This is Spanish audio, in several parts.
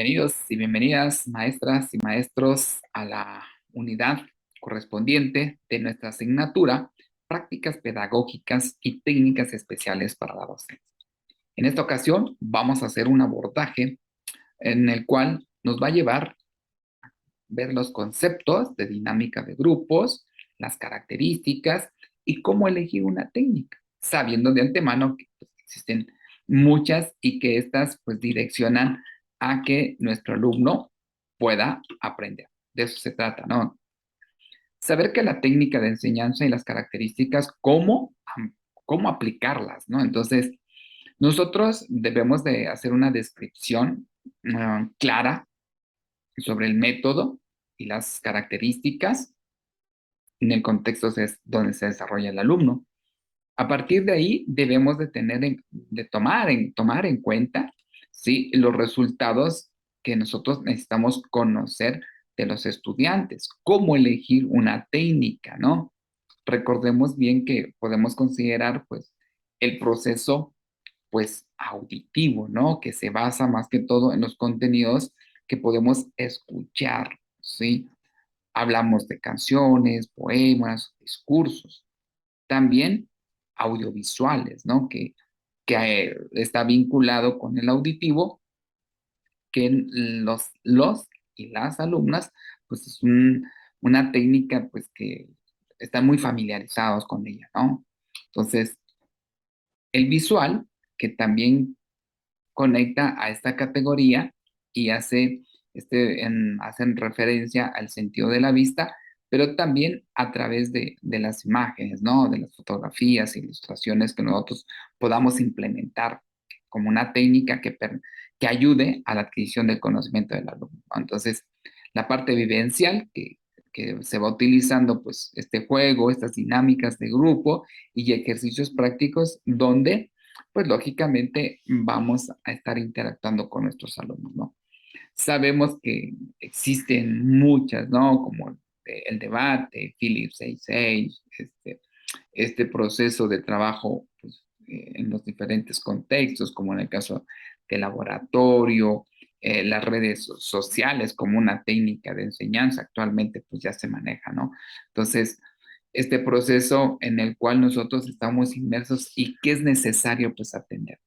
Bienvenidos y bienvenidas, maestras y maestros, a la unidad correspondiente de nuestra asignatura, Prácticas Pedagógicas y Técnicas Especiales para la Docencia. En esta ocasión vamos a hacer un abordaje en el cual nos va a llevar a ver los conceptos de dinámica de grupos, las características y cómo elegir una técnica, sabiendo de antemano que pues, existen muchas y que estas pues direccionan a que nuestro alumno pueda aprender. De eso se trata, ¿no? Saber que la técnica de enseñanza y las características, cómo aplicarlas, ¿no? Entonces, nosotros debemos de hacer una descripción clara sobre el método y las características en el contexto donde se desarrolla el alumno. A partir de ahí debemos tomar en cuenta, ¿sí?, los resultados que nosotros necesitamos conocer de los estudiantes, cómo elegir una técnica, ¿no? Recordemos bien que podemos considerar, pues, el proceso, pues, auditivo, ¿no? Que se basa más que todo en los contenidos que podemos escuchar, ¿sí? Hablamos de canciones, poemas, discursos. También audiovisuales, ¿no? Que está vinculado con el auditivo, que los y las alumnas, pues es una técnica, pues que están muy familiarizados con ella, ¿no? Entonces, el visual, que también conecta a esta categoría y hacen referencia al sentido de la vista, pero también a través de las imágenes, ¿no? De las fotografías, ilustraciones que nosotros podamos implementar como una técnica que ayude a la adquisición del conocimiento del alumno, ¿no? Entonces, la parte vivencial que se va utilizando, pues, este juego, estas dinámicas de grupo y ejercicios prácticos donde pues lógicamente vamos a estar interactuando con nuestros alumnos, ¿no? Sabemos que existen muchas, ¿no? Como el debate, Phillips 66, este proceso de trabajo pues, en los diferentes contextos, como en el caso del laboratorio, las redes sociales como una técnica de enseñanza actualmente pues ya se maneja, ¿no? Entonces, este proceso en el cual nosotros estamos inmersos y qué es necesario pues atender.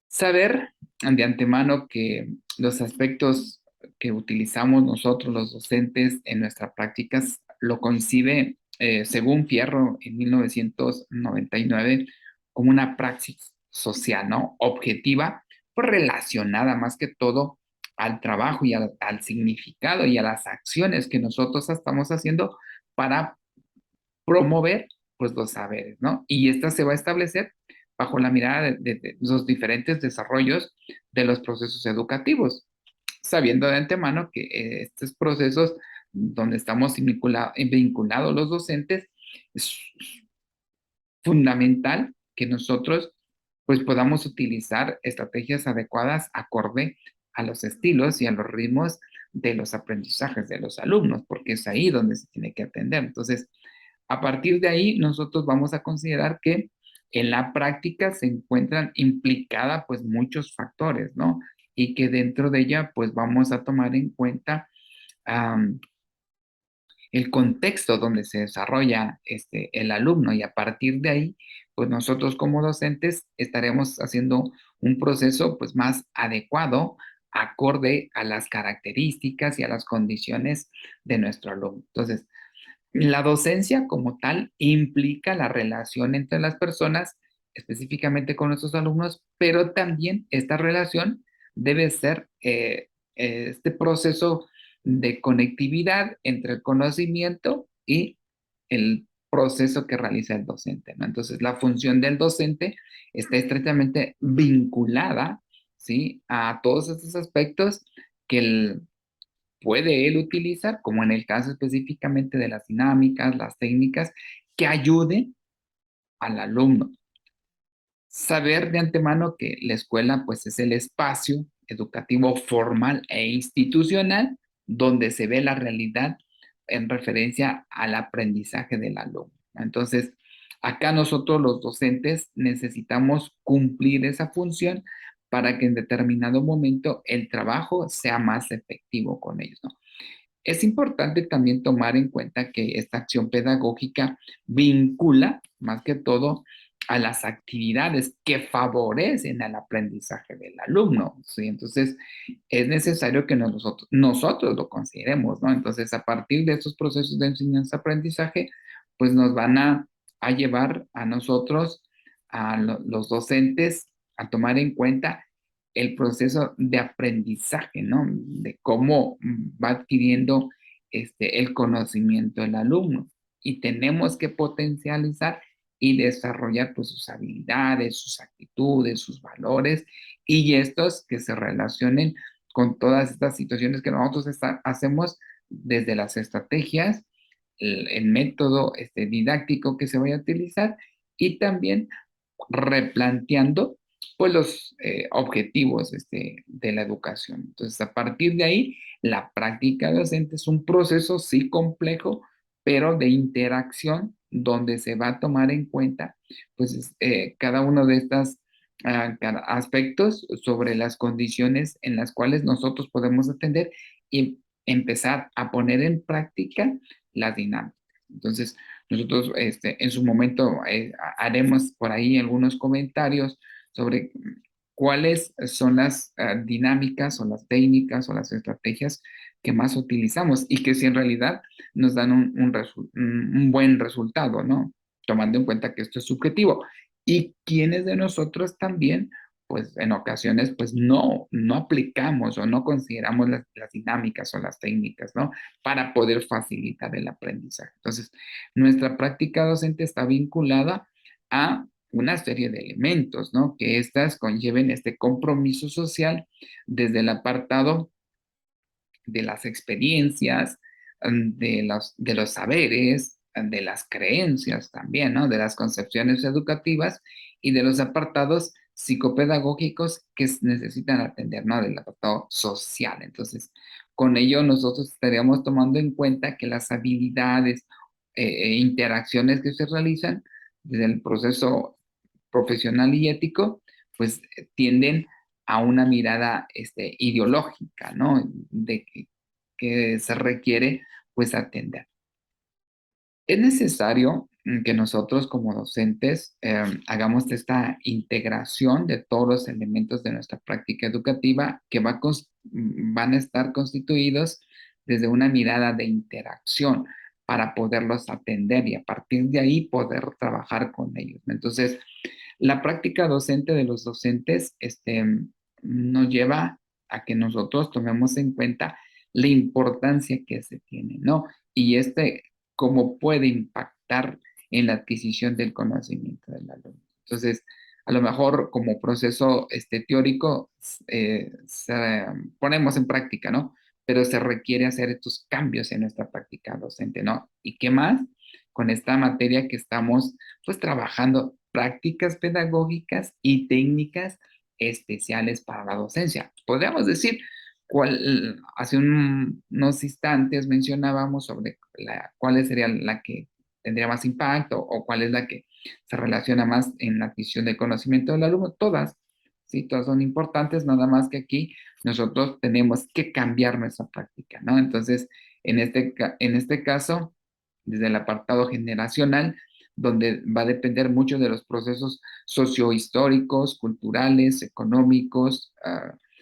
Saber de antemano que los aspectos que utilizamos nosotros los docentes en nuestras prácticas lo concibe, según Fierro en 1999, como una praxis social, ¿no? Objetiva, pues relacionada más que todo al trabajo y al significado y a las acciones que nosotros estamos haciendo para promover pues los saberes, ¿no? Y esta se va a establecer bajo la mirada de los diferentes desarrollos de los procesos educativos, sabiendo de antemano que estos procesos donde estamos vinculados los docentes, es fundamental que nosotros pues podamos utilizar estrategias adecuadas acorde a los estilos y a los ritmos de los aprendizajes de los alumnos, porque es ahí donde se tiene que atender. Entonces, a partir de ahí, nosotros vamos a considerar que en la práctica se encuentran implicadas pues muchos factores, ¿no? Y que dentro de ella pues vamos a tomar en cuenta um, el contexto donde se desarrolla el alumno y a partir de ahí pues nosotros como docentes estaremos haciendo un proceso pues más adecuado acorde a las características y a las condiciones de nuestro alumno. Entonces, la docencia como tal implica la relación entre las personas, específicamente con nuestros alumnos, pero también esta relación debe ser este proceso de conectividad entre el conocimiento y el proceso que realiza el docente, ¿no? Entonces, la función del docente está estrechamente vinculada, ¿sí?, a todos estos aspectos que puede él utilizar, como en el caso específicamente de las dinámicas, las técnicas, que ayuden al alumno. Saber de antemano que la escuela pues es el espacio educativo formal e institucional donde se ve la realidad en referencia al aprendizaje del alumno. Entonces, acá nosotros los docentes necesitamos cumplir esa función para que en determinado momento el trabajo sea más efectivo con ellos, ¿no? Es importante también tomar en cuenta que esta acción pedagógica vincula más que todo a las actividades que favorecen al aprendizaje del alumno, ¿sí? Entonces, es necesario que nosotros lo consideremos, ¿no? Entonces, a partir de estos procesos de enseñanza-aprendizaje, pues nos van a llevar a nosotros, los docentes, a tomar en cuenta el proceso de aprendizaje, ¿no? De cómo va adquiriendo el conocimiento del alumno. Y tenemos que potencializar y desarrollar pues sus habilidades, sus actitudes, sus valores y estos que se relacionen con todas estas situaciones que nosotros hacemos desde las estrategias, el método didáctico que se vaya a utilizar y también replanteando pues los objetivos de la educación. Entonces, a partir de ahí, la práctica docente es un proceso sí complejo, pero de interacción donde se va a tomar en cuenta pues cada uno de estos aspectos sobre las condiciones en las cuales nosotros podemos atender y empezar a poner en práctica las dinámicas. Entonces, nosotros en su momento haremos por ahí algunos comentarios sobre cuáles son las dinámicas o las técnicas o las estrategias que más utilizamos y que si en realidad nos dan un buen resultado, ¿no? Tomando en cuenta que esto es subjetivo. Y quienes de nosotros también, pues en ocasiones, pues no aplicamos o no consideramos las dinámicas o las técnicas, ¿no? Para poder facilitar el aprendizaje. Entonces, nuestra práctica docente está vinculada a una serie de elementos, ¿no? Que éstas conlleven este compromiso social desde el apartado de las experiencias, de los saberes, de las creencias también, ¿no? De las concepciones educativas y de los apartados psicopedagógicos que necesitan atender, ¿no? Del apartado social. Entonces, con ello nosotros estaríamos tomando en cuenta que las habilidades e interacciones que se realizan desde el proceso profesional y ético, pues tienden a una mirada ideológica, ¿no? De que se requiere, pues, atender. Es necesario que nosotros como docentes hagamos esta integración de todos los elementos de nuestra práctica educativa que van a estar constituidos desde una mirada de interacción para poderlos atender y a partir de ahí poder trabajar con ellos. Entonces, la práctica docente de los docentes nos lleva a que nosotros tomemos en cuenta la importancia que se tiene, ¿no? Y cómo puede impactar en la adquisición del conocimiento del alumno. Entonces, a lo mejor como proceso teórico ponemos en práctica, ¿no? Pero se requiere hacer estos cambios en nuestra práctica docente, ¿no? ¿Y qué más? Con esta materia que estamos pues trabajando prácticas pedagógicas y técnicas especiales para la docencia. Podríamos decir, hace unos instantes mencionábamos sobre cuál sería la que tendría más impacto o cuál es la que se relaciona más en la adquisición del conocimiento del alumno. Todas, sí, todas son importantes, nada más que aquí nosotros tenemos que cambiar nuestra práctica, ¿no? Entonces, en este caso, desde el apartado generacional, donde va a depender mucho de los procesos sociohistóricos, culturales, económicos,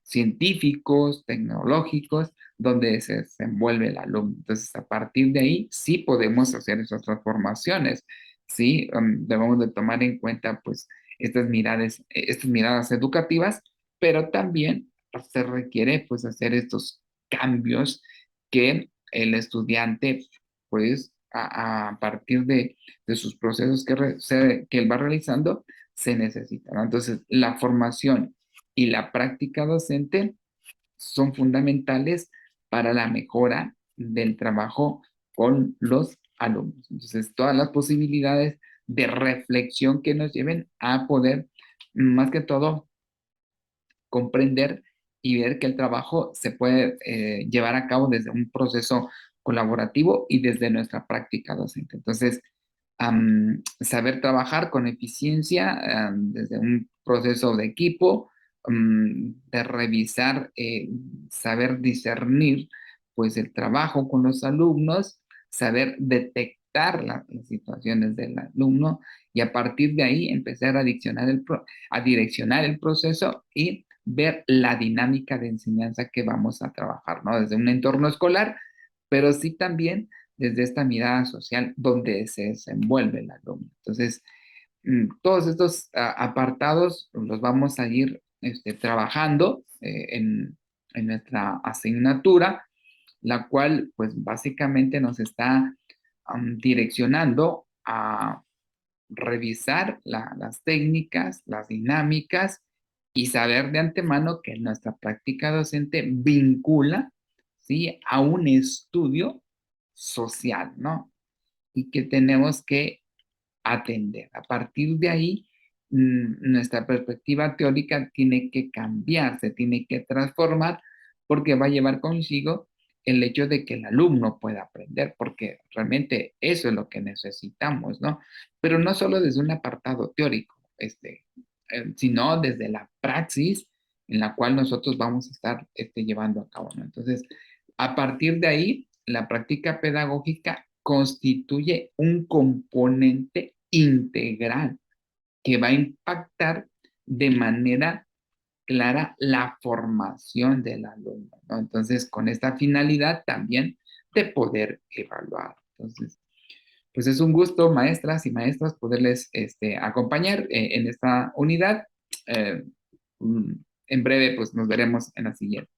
científicos, tecnológicos, donde se desenvuelve el alumno. Entonces, a partir de ahí, sí podemos hacer esas transformaciones, sí, debemos de tomar en cuenta, pues, estas miradas educativas, pero también se requiere, pues, hacer estos cambios que el estudiante, pues, a partir de sus procesos que él va realizando, se necesita, ¿no? Entonces, la formación y la práctica docente son fundamentales para la mejora del trabajo con los alumnos. Entonces, todas las posibilidades de reflexión que nos lleven a poder, más que todo, comprender y ver que el trabajo se puede llevar a cabo desde un proceso colaborativo y desde nuestra práctica docente. Entonces, saber trabajar con eficiencia desde un proceso de equipo, de revisar, saber discernir, pues el trabajo con los alumnos, saber detectar las situaciones del alumno y a partir de ahí empezar a direccionar el proceso y ver la dinámica de enseñanza que vamos a trabajar, ¿no? Desde un entorno escolar, pero sí también desde esta mirada social donde se desenvuelve el alumno. Entonces, todos estos apartados los vamos a ir trabajando en nuestra asignatura, la cual pues básicamente nos está direccionando a revisar las técnicas, las dinámicas y saber de antemano que nuestra práctica docente vincula, ¿sí?, a un estudio social, ¿no? Y que tenemos que atender. A partir de ahí, nuestra perspectiva teórica tiene que cambiar, se tiene que transformar, porque va a llevar consigo el hecho de que el alumno pueda aprender, porque realmente eso es lo que necesitamos, ¿no? Pero no solo desde un apartado teórico, sino desde la praxis en la cual nosotros vamos a estar llevando a cabo, ¿no? Entonces, a partir de ahí, la práctica pedagógica constituye un componente integral que va a impactar de manera clara la formación del alumno, ¿no? Entonces, con esta finalidad también de poder evaluar. Entonces, pues es un gusto, maestras y maestros, poderles acompañar en esta unidad. Eh, mm, en breve, pues nos veremos en la siguiente.